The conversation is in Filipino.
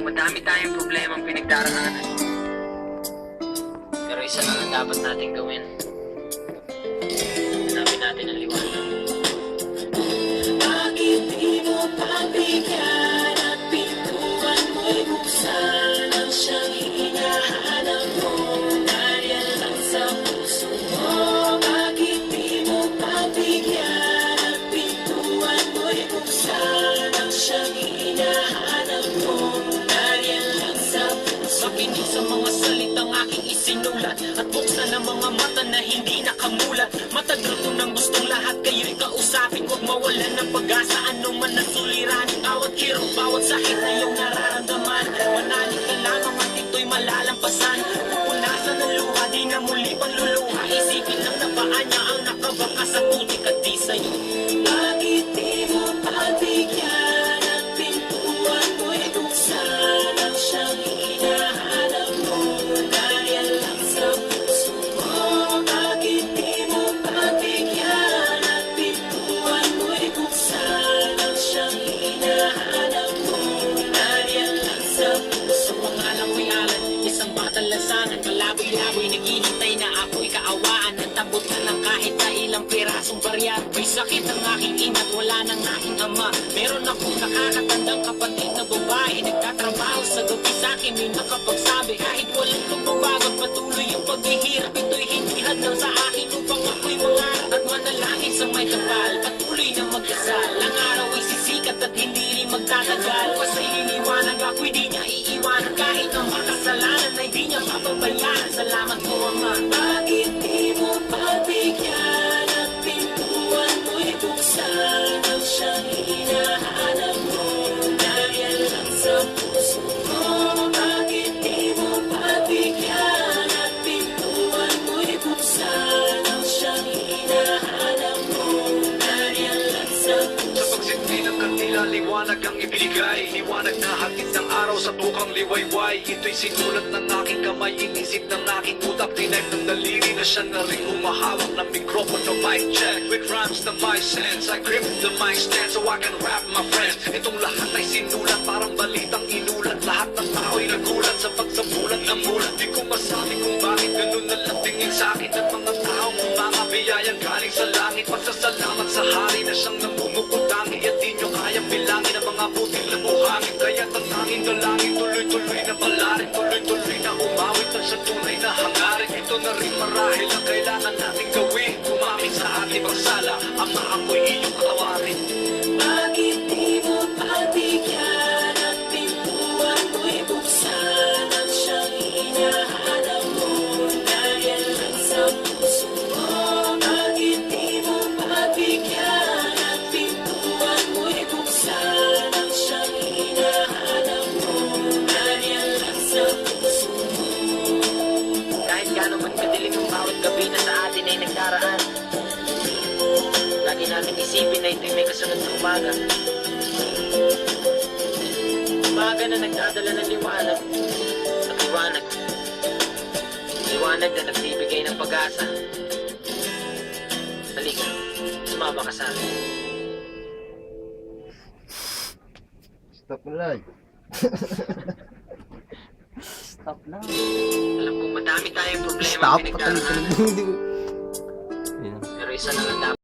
madami tayong problemang pinagdaraanan. Pero isa lang ang dapat natin gawin. Hanapin natin ang liwanag. Bakit di mo pagbigyan at pintuan mo'y buksan ang siyang hinahanap mo? Dahil lang sa puso mo. Bakit di mo pagbigyan at pintuan mo'y buksan ang siyang hinahanap mo? Dahil lang sa puso. Makinig sa mga salitang aking isinulat at buksan ang mga mata na hindi nakamulat. Matagal ko nang gustong lahat kayo'y kausapin. Huwag mawalan ng pag-asa, ano man ang suliranin. Bawat kirong, bawat sakit na iyong nararamdaman. Manalig ka lamang at ito'y malalampasan. Pupunasan ng luha, di na muli panluluha. Isipin lang na paa niya ang nakabaka sa putik at di sa'yo. Bakit di mo pagbigyan at pintuan mo'y buksan ang siyang hinahanap mo? Dahil lang sa puso mo. Bakit di mo pagbigyan at pintuan mo'y buksan ang siyang hinahanap mo? Dahil lang sa puso. Ang alam mo'y alam, isang batang lansangan. Malaboy-laboy, naghihintay na ako'y kaawaan. Natabot na ng kahit na ilang pirasong baryan. May sakit ang aking ina't wala ng aking ama. Meron akong nakakatandang kapatid na babae. Nagtatrabaho sa gabi sa'kin, may nakapagsabi. Kahit walang pagbabago, patuloy yung paghihirap. Ito'y hindi hadlang sa akin upang ako'y mangarap at manalangin sa may kapal. Patuloy na magdasal, ang araw ay sisikat at hindi rin magtatagal. Basta iniwanag ako'y di niya iiwanan. Kahit ang makasalanan ay di niya papabayaan. Salamat po, Ama. Bakit di mo pagbigyan at pintuan mo'y buksan ang siyang hinahanap mo? Dahil lang sa puso mo. Bakit di mo pagbigyan at pintuan mo'y buksan ang siyang hinahanap mo? Dahil lang sa puso. Sa pagsimpi ng kandila, liwanag ang ibinigay. Liwanag na hatid ng araw sa tukang liwayway. Ito'y sinulat ng aking kamay, inisip ng aking utak. Tinay ng daliri na siya na rin humahawak ng mikropono. Mic check with rhymes na my sense. I grip the mic stand so I can rap my friends. Itong lahat ay sinulat, parang balitang inulat. Lahat ng tao'y nagulat sa pagsabulat ng mulat. Di ko masabi kung bakit ganun na lang tingin sa'kin ng mga taong mga biyayang galing sa langit. Pagsasalamat sa hari na siyang namumukutangi at di nyo kayang bilangin ang mga butil na buhangin. Kaya't ang tanging dalangin, tuloy-tuloy na palarin, tuloy-tuloy na umawit at sa tunay na hangarin. Ito na rin marahil ang kailangan nating gawin. Kumamit sa ating pagsala, Ama, ako'y iyong kawarin. Bakit di mo pagbigyan at pintuan mo'y buksan ang siyang hinahanap mo? Dahil lang sa puso mo. Bakit di mo pagbigyan at pintuan mo'y buksan ang siyang hinahanap mo? Dahil lang sa puso mo. Kahit gaano man kadilim ang bawat gabi na sa atin ay nagdaraan, lagi natin isipin na ito'y may kasunod na umaga. Umaga na nagdadala ng liwanag. At liwanag. Liwanag na nagbibigay ng pag-asa. Halika, sumama ka sa akin. Stop mo lang. Stop lang. Alam kong madami tayong problema Stop. pinagdaraanan. Patay. Pero isa lang ang dapat